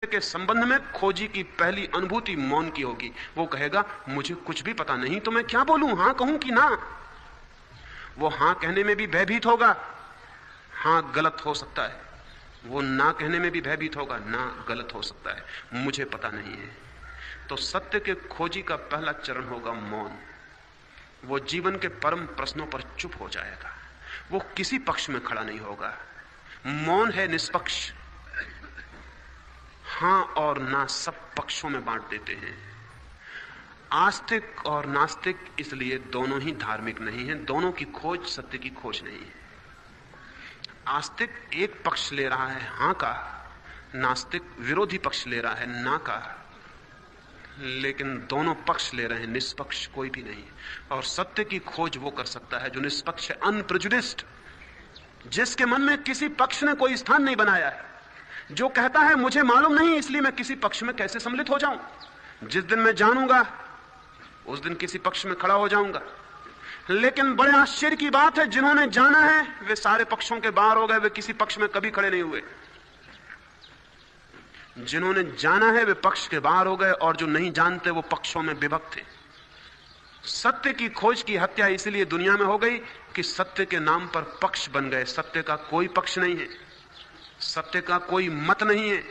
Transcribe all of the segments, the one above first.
के संबंध में खोजी की पहली अनुभूति मौन की होगी। वो कहेगा मुझे कुछ भी पता नहीं, तो मैं क्या बोलूं, हां कहूं कि ना। वो हां कहने में भी भयभीत होगा, हां गलत हो सकता है। वो ना कहने में भी भयभीत होगा, ना गलत हो सकता है, मुझे पता नहीं है। तो सत्य के खोजी का पहला चरण होगा मौन। वो जीवन के परम प्रश्नों पर चुप हो जाएगा, वो किसी पक्ष में खड़ा नहीं होगा। मौन है निष्पक्ष, हां और ना सब पक्षों में बांट देते हैं। आस्तिक और नास्तिक इसलिए दोनों ही धार्मिक नहीं हैं, दोनों की खोज सत्य की खोज नहीं है। आस्तिक एक पक्ष ले रहा है हां का, नास्तिक विरोधी पक्ष ले रहा है ना का, लेकिन दोनों पक्ष ले रहे हैं, निष्पक्ष कोई भी नहीं। और सत्य की खोज वो कर सकता है जो निष्पक्ष है, अनप्रेजुडिस्ड, जिसके मन में किसी पक्ष ने कोई स्थान नहीं बनाया है, जो कहता है मुझे मालूम नहीं इसलिए मैं किसी पक्ष में कैसे सम्मिलित हो जाऊं। जिस दिन मैं जानूंगा उस दिन किसी पक्ष में खड़ा हो जाऊंगा। लेकिन बड़े आश्चर्य की बात है, जिन्होंने जाना है वे सारे पक्षों के बाहर हो गए, वे किसी पक्ष में कभी खड़े नहीं हुए। जिन्होंने जाना है वे पक्ष के बाहर हो गए, और जो नहीं जानते वो पक्षों में विभक्त थे। सत्य की खोज की हत्या इसलिए दुनिया में हो गई कि सत्य के नाम पर पक्ष बन गए। सत्य का कोई पक्ष नहीं है, सत्य का कोई मत नहीं है,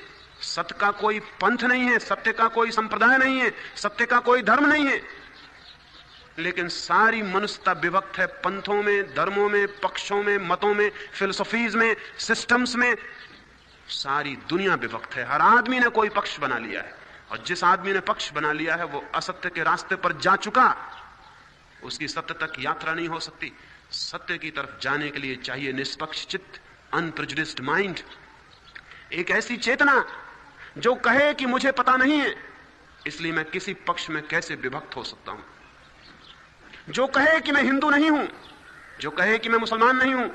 सत्य का कोई पंथ नहीं है, सत्य का कोई संप्रदाय नहीं है, सत्य का कोई धर्म नहीं है। लेकिन सारी मनुष्यता विभक्त है पंथों में, धर्मों में, पक्षों में, मतों में, फिलोसफीज में, सिस्टम्स में। सारी दुनिया विभक्त है। हर आदमी ने कोई पक्ष बना लिया है, और जिस आदमी ने पक्ष बना लिया है वो असत्य के रास्ते पर जा चुका, उसकी सत्य तक यात्रा नहीं हो सकती। सत्य की तरफ जाने के लिए चाहिए निष्पक्ष चित्त, अनप्रेजुडिस्ड माइंड, एक ऐसी चेतना जो कहे कि मुझे पता नहीं है इसलिए मैं किसी पक्ष में कैसे विभक्त हो सकता हूं, जो कहे कि मैं हिंदू नहीं हूं, जो कहे कि मैं मुसलमान नहीं हूं,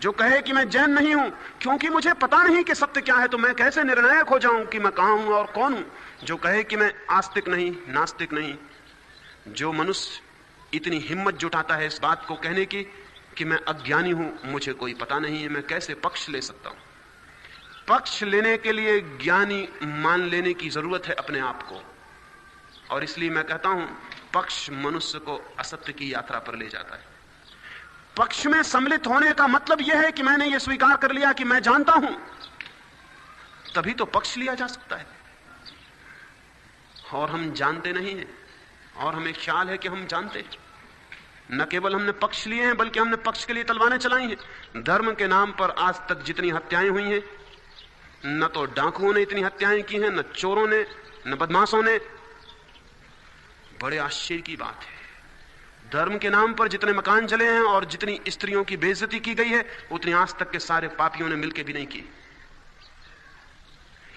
जो कहे कि मैं जैन नहीं हूं, क्योंकि मुझे पता नहीं कि सत्य क्या है तो मैं कैसे निर्णायक हो जाऊं कि मैं कहां हूं और कौन हूं। जो कहे कि मैं आस्तिक नहीं, नास्तिक नहीं, जो मनुष्य इतनी हिम्मत जुटाता है इस बात को कहने की कि मैं अज्ञानी हूं, मुझे कोई पता नहीं है, मैं कैसे पक्ष ले सकता हूं। पक्ष लेने के लिए ज्ञानी मान लेने की जरूरत है अपने आप को, और इसलिए मैं कहता हूं पक्ष मनुष्य को असत्य की यात्रा पर ले जाता है। पक्ष में सम्मिलित होने का मतलब यह है कि मैंने यह स्वीकार कर लिया कि मैं जानता हूं, तभी तो पक्ष लिया जा सकता है। और हम जानते नहीं हैं, और हमें ख्याल है कि हम जानते हैं। न केवल हमने पक्ष लिए हैं बल्कि हमने पक्ष के लिए तलवारें चलाई हैं। धर्म के नाम पर आज तक जितनी हत्याएं हुई हैं, न तो डाकुओं ने इतनी हत्याएं की हैं, न चोरों ने, न बदमाशों ने। बड़े आश्चर्य की बात है, धर्म के नाम पर जितने मकान जले हैं और जितनी स्त्रियों की बेइज्जती की गई है उतनी आज तक के सारे पापियों ने मिलकर भी नहीं की।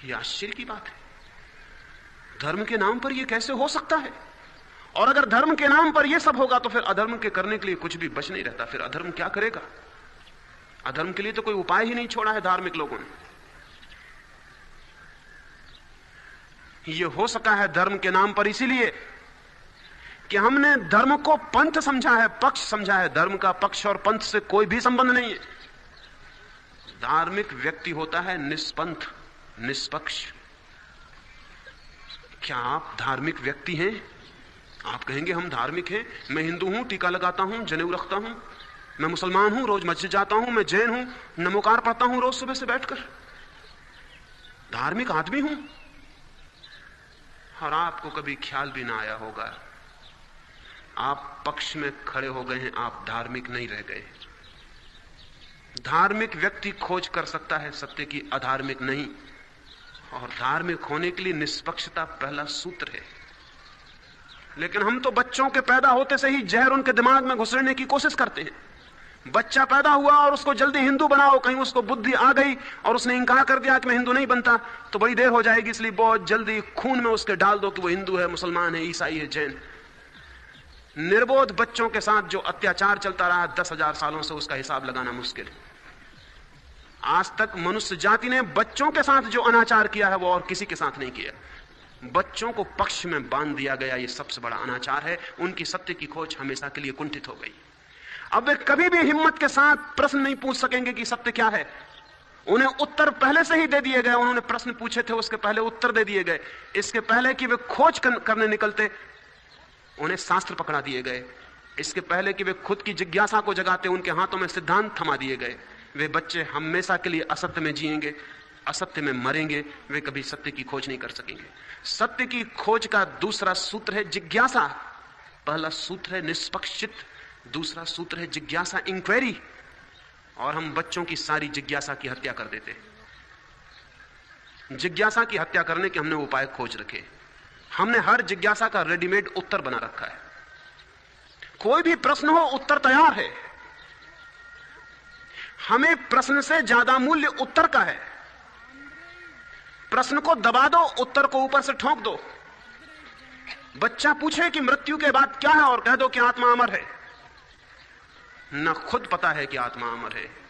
यह आश्चर्य की बात है, धर्म के नाम पर यह कैसे हो सकता है? और अगर धर्म के नाम पर यह सब होगा तो फिर अधर्म के करने के लिए कुछ भी बच नहीं रहता। फिर अधर्म क्या करेगा? अधर्म के लिए तो कोई उपाय ही नहीं छोड़ा है धार्मिक लोगों ने। यह हो सका है धर्म के नाम पर इसीलिए कि हमने धर्म को पंथ समझा है, पक्ष समझा है। धर्म का पक्ष और पंथ से कोई भी संबंध नहीं है। धार्मिक व्यक्ति होता है निष्पंथ, निष्पक्ष। क्या आप धार्मिक व्यक्ति हैं? आप कहेंगे हम धार्मिक हैं, मैं हिंदू हूं, टीका लगाता हूं, जनेऊ रखता हूं, मैं मुसलमान हूं, रोज मस्जिद जाता हूं, मैं जैन हूं, नमोकार पढ़ता हूं रोज सुबह से बैठकर, धार्मिक आदमी हूं। और आपको कभी ख्याल भी ना आया होगा, आप पक्ष में खड़े हो गए हैं, आप धार्मिक नहीं रह गए। धार्मिक व्यक्ति खोज कर सकता है सत्य की, अधार्मिक नहीं। और धार्मिक होने के लिए निष्पक्षता पहला सूत्र है। लेकिन हम तो बच्चों के पैदा होते से ही जहर उनके दिमाग में घुसड़ने की कोशिश करते हैं। बच्चा पैदा हुआ और उसको जल्दी हिंदू बनाओ, कहीं उसको बुद्धि आ गई और उसने इनकार कर दिया कि मैं हिंदू नहीं बनता तो बड़ी देर हो जाएगी, इसलिए बहुत जल्दी खून में उसके डाल दो कि वो हिंदू है, मुसलमान है, ईसाई है, जैन। निर्बोध बच्चों के साथ जो अत्याचार चलता रहा 10,000 सालों से, उसका हिसाब लगाना मुश्किल है। आज तक मनुष्य जाति ने बच्चों के साथ जो अनाचार किया है वो और किसी के साथ नहीं किया। बच्चों को पक्ष में बांध दिया गया, ये सबसे बड़ा अनाचार है। उनकी सत्य की खोज हमेशा के लिए कुंठित हो गई। अब वे कभी भी हिम्मत के साथ प्रश्न नहीं पूछ सकेंगे कि सत्य क्या है। उन्हें उत्तर पहले से ही दे दिए गए, उन्होंने प्रश्न पूछे थे उसके पहले उत्तर दे दिए गए। इसके पहले कि वे खोज करने निकलते उन्हें शास्त्र पकड़ा दिए गए। इसके पहले कि वे खुद की जिज्ञासा को जगाते उनके हाथों में सिद्धांत थमा दिए गए। वे बच्चे हमेशा के लिए असत्य में जिएंगे, असत्य में मरेंगे, वे कभी सत्य की खोज नहीं कर सकेंगे। सत्य की खोज का दूसरा सूत्र है जिज्ञासा। पहला सूत्र है निष्पक्षित, दूसरा सूत्र है जिज्ञासा, इंक्वायरी। और हम बच्चों की सारी जिज्ञासा की हत्या कर देते हैं। जिज्ञासा की हत्या करने के हमने उपाय खोज रखे। हमने हर जिज्ञासा का रेडीमेड उत्तर बना रखा है। कोई भी प्रश्न हो, उत्तर तैयार है। हमें प्रश्न से ज्यादा मूल्य उत्तर का है। प्रश्न को दबा दो, उत्तर को ऊपर से ठोक दो। बच्चा पूछे कि मृत्यु के बाद क्या है और कह दो कि आत्मा अमर है। न खुद पता है कि आत्मा अमर है,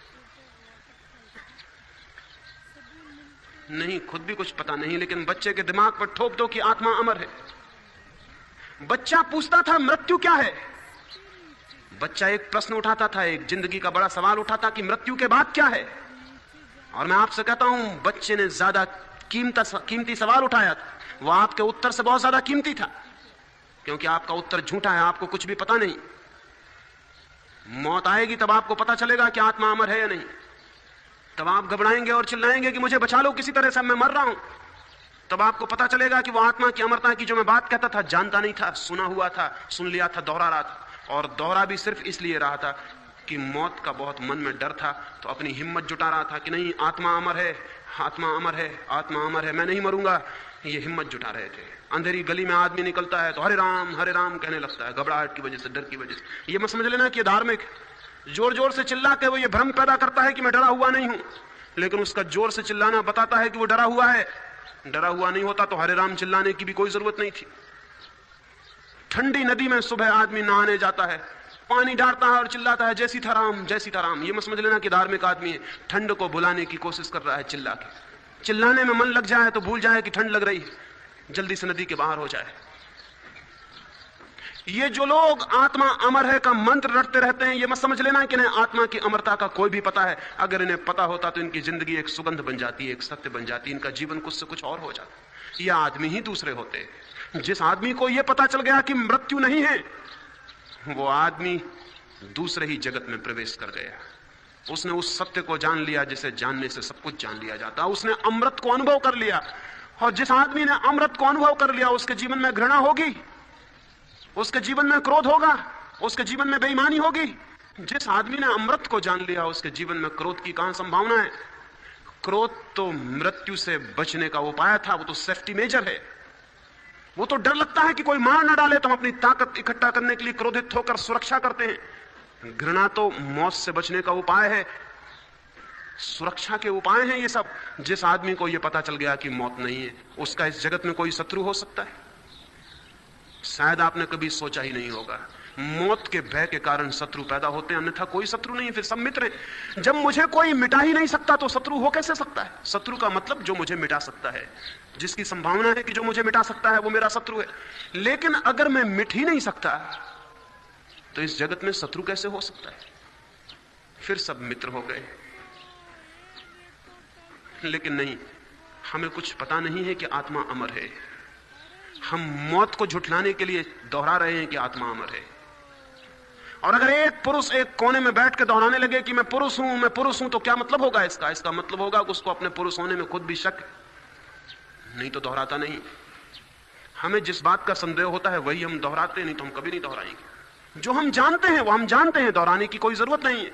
नहीं खुद भी कुछ पता नहीं, लेकिन बच्चे के दिमाग पर ठोक दो कि आत्मा अमर है। बच्चा पूछता था मृत्यु क्या है। बच्चा एक प्रश्न उठाता था, एक जिंदगी का बड़ा सवाल उठाता कि मृत्यु के बाद क्या है। और मैं आपसे कहता हूं, बच्चे ने ज्यादा कीमती सवाल उठाया था। वह आपके उत्तर से बहुत ज्यादा कीमती था, क्योंकि आपका उत्तर झूठा है, आपको कुछ भी पता नहीं। मौत आएगी तब आपको पता चलेगा कि आत्मा अमर है या नहीं। तब आप घबराएंगे और चिल्लाएंगे कि मुझे बचा लो किसी तरह से, मैं मर रहा हूं। तब आपको पता चलेगा कि वो आत्मा की अमरता की जो मैं बात कहता था, जानता नहीं था, सुना हुआ था, सुन लिया था, दोहरा रहा था। और दोहरा भी सिर्फ इसलिए रहा था कि मौत का बहुत मन में डर था, तो अपनी हिम्मत जुटा रहा था कि नहीं, आत्मा अमर है, आत्मा अमर है, आत्मा अमर है, मैं नहीं मरूंगा। ये हिम्मत जुटा रहे थे। अंधेरी गली में आदमी निकलता है तो हरे राम कहने लगता है, घबराहट की वजह से, डर की वजह से। ये मत समझ लेना कि धार्मिक जोर जोर से चिल्ला के वो ये भ्रम पैदा करता है कि मैं डरा हुआ नहीं हूं, लेकिन उसका जोर से चिल्लाना बताता है कि वो डरा हुआ है। डरा हुआ नहीं होता तो हरे राम चिल्लाने की भी कोई जरूरत नहीं थी। ठंडी नदी में सुबह आदमी नहाने जाता है, पानी डालता है और चिल्लाता है, जय सीताराम, जय सीताराम। ये मत समझ लेना कि धार्मिक आदमी है, ठंड को बुलाने की कोशिश कर रहा है चिल्ला के। चिल्लाने में मन लग जाए तो भूल जाए कि ठंड लग रही है, जल्दी से नदी के बाहर हो जाए। ये जो लोग आत्मा अमर है का मंत्र रटते रहते हैं, ये मत समझ लेना कि इन्हें आत्मा की अमरता का कोई भी पता है। अगर इन्हें पता होता तो इनकी जिंदगी एक सुगंध बन जाती, एक सत्य बन जाती, इनका जीवन कुछ से कुछ और हो जाता। ये आदमी ही दूसरे होते। जिस आदमी को यह पता चल गया कि मृत्यु नहीं है, वो आदमी दूसरे ही जगत में प्रवेश कर गया। उसने उस सत्य को जान लिया जिसे जानने से सब कुछ जान लिया जाता। उसने अमृत को अनुभव कर लिया, और जिस आदमी ने अमृत को अनुभव कर लिया उसके जीवन में घृणा होगी, उसके जीवन में क्रोध होगा, उसके जीवन में बेईमानी होगी। जिस आदमी ने अमृत को जान लिया उसके जीवन में क्रोध की कहां संभावना है। क्रोध तो मृत्यु से बचने का उपाय था, वो तो सेफ्टी मेजर है। वो तो डर लगता है कि कोई मार ना डाले तो हम अपनी ताकत इकट्ठा करने के लिए क्रोधित होकर सुरक्षा करते हैं। घृणा तो मौत से बचने का उपाय है, सुरक्षा के उपाय हैं ये सब। जिस आदमी को यह पता चल गया कि मौत नहीं है, उसका इस जगत में कोई शत्रु हो सकता है? शायद आपने कभी सोचा ही नहीं होगा। मौत के भय के कारण शत्रु पैदा होते हैं, अन्यथा कोई शत्रु नहीं, फिर सब मित्र हैं। जब मुझे कोई मिटा ही नहीं सकता तो शत्रु हो कैसे सकता है? शत्रु का मतलब जो मुझे मिटा सकता है, जिसकी संभावना है कि जो मुझे मिटा सकता है वो मेरा शत्रु है। लेकिन अगर मैं मिट ही नहीं सकता तो इस जगत में शत्रु कैसे हो सकता है? फिर सब मित्र हो गए। लेकिन नहीं, हमें कुछ पता नहीं है कि आत्मा अमर है। हम मौत को झुठलाने के लिए दोहरा रहे हैं कि आत्मा अमर है। और अगर एक पुरुष एक कोने में बैठ के दोहराने लगे कि मैं पुरुष हूं, तो क्या मतलब होगा इसका? इसका मतलब होगा कि उसको अपने पुरुष होने में खुद भी शक, नहीं तो दोहराता नहीं। हमें जिस बात का संदेह होता है वही हम दोहराते हैं, नहीं तो हम कभी नहीं दोहराएंगे। जो हम जानते हैं वो हम जानते हैं, दोहराने की कोई जरूरत नहीं है।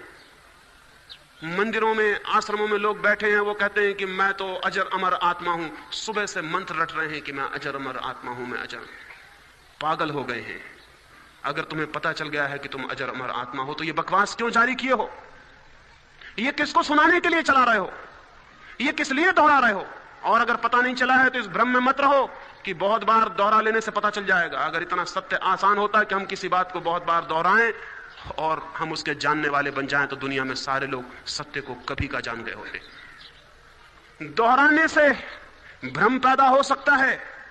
मंदिरों में, आश्रमों में लोग बैठे हैं, वो कहते हैं कि मैं तो अजर अमर आत्मा हूं। सुबह से मंत्र रट रहे हैं कि मैं अजर अमर आत्मा हूं, मैं अजर। पागल हो गए हैं। अगर तुम्हें पता चल गया है कि तुम अजर अमर आत्मा हो तो ये बकवास क्यों जारी किए हो? ये किसको सुनाने के लिए चला रहे हो? ये किस लिए दोहरा रहे हो? और अगर पता नहीं चला है तो इस भ्रम में मत रहो कि बहुत बार दोहरा लेने से पता चल जाएगा। अगर इतना सत्य आसान होता कि हम किसी बात को बहुत बार दोहराएं और हम उसके जानने वाले बन जाएं तो दुनिया में सारे लोग सत्य को कभी का जान गए होते। दोहराने से भ्रम पैदा हो सकता है,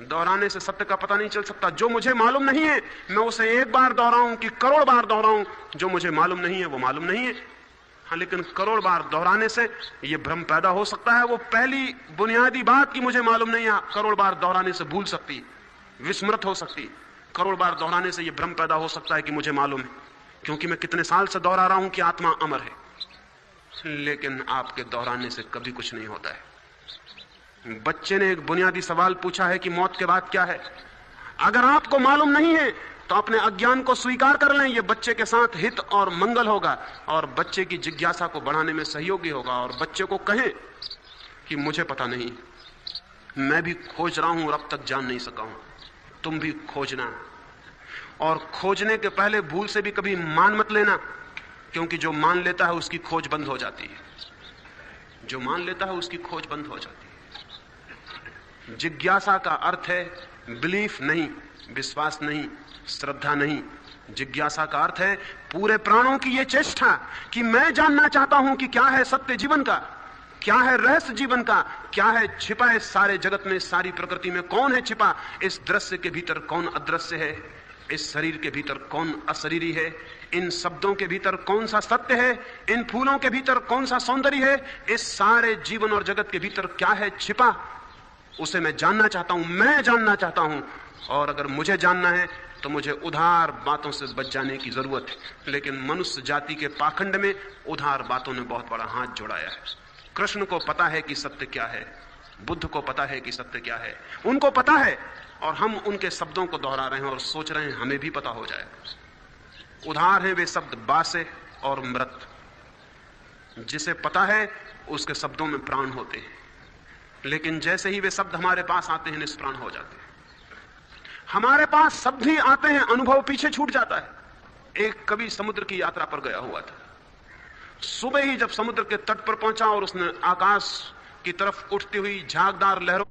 दोहराने से सत्य का पता नहीं चल सकता। जो मुझे मालूम नहीं है मैं उसे एक बार दोहराऊं कि करोड़ बार दोहराऊं, जो मुझे मालूम नहीं है वो मालूम नहीं है। हाँ, लेकिन करोड़ बार दोहराने से यह भ्रम पैदा हो सकता है। वो पहली बुनियादी बात की मुझे मालूम नहीं है, करोड़ बार दोहराने से भूल सकती, विस्मृत हो सकती। करोड़ बार दोहराने से यह भ्रम पैदा हो सकता है कि मुझे मालूम है, क्योंकि मैं कितने साल से दोहरा रहा हूं कि आत्मा अमर है। लेकिन आपके दोहराने से कभी कुछ नहीं होता है। बच्चे ने एक बुनियादी सवाल पूछा है कि मौत के बाद क्या है। अगर आपको मालूम नहीं है तो अपने अज्ञान को स्वीकार कर लें, यह बच्चे के साथ हित और मंगल होगा और बच्चे की जिज्ञासा को बढ़ाने में सहयोगी होगा। और बच्चे को कहें कि मुझे पता नहीं, मैं भी खोज रहा हूं और अब तक जान नहीं सका हूं, तुम भी खोजना। और खोजने के पहले भूल से भी कभी मान मत लेना, क्योंकि जो मान लेता है उसकी खोज बंद हो जाती है। जो मान लेता है उसकी खोज बंद हो जाती है। जिज्ञासा का अर्थ है बिलीफ नहीं, विश्वास नहीं, श्रद्धा नहीं। जिज्ञासा का अर्थ है पूरे प्राणों की यह चेष्टा कि मैं जानना चाहता हूं कि क्या है सत्य जीवन का, क्या है रहस्य जीवन का, क्या है छिपा इस सारे जगत में, इस सारी प्रकृति में, कौन है छिपा, इस दृश्य के भीतर कौन अदृश्य है, इस शरीर के भीतर कौन अशरीरी है, इन शब्दों के भीतर कौन सा सत्य है, इन फूलों के भीतर कौन सा सौंदर्य है, इस सारे जीवन और जगत के भीतर क्या है छिपा, उसे मैं जानना चाहता हूं, मैं जानना चाहता हूं। और अगर मुझे जानना है तो मुझे उधार बातों से बच जाने की जरूरत है। लेकिन मनुष्य जाति के पाखंड में उधार बातों ने बहुत बड़ा हाथ जोड़ाया है। कृष्ण को पता है कि सत्य क्या है, बुद्ध को पता है कि सत्य क्या है, उनको पता है, और हम उनके शब्दों को दोहरा रहे हैं और सोच रहे हैं हमें भी पता हो जाए। उधार है वे शब्द बासे और मृत। जिसे पता है उसके शब्दों में प्राण होते हैं, लेकिन जैसे ही वे शब्द हमारे पास आते हैं निष्प्राण हो जाते हैं। हमारे पास शब्द ही आते हैं, अनुभव पीछे छूट जाता है। एक कवि समुद्र की यात्रा पर गया हुआ था। सुबह ही जब समुद्र के तट पर पहुंचा और उसने आकाश की तरफ उठती हुई झागदार लहरों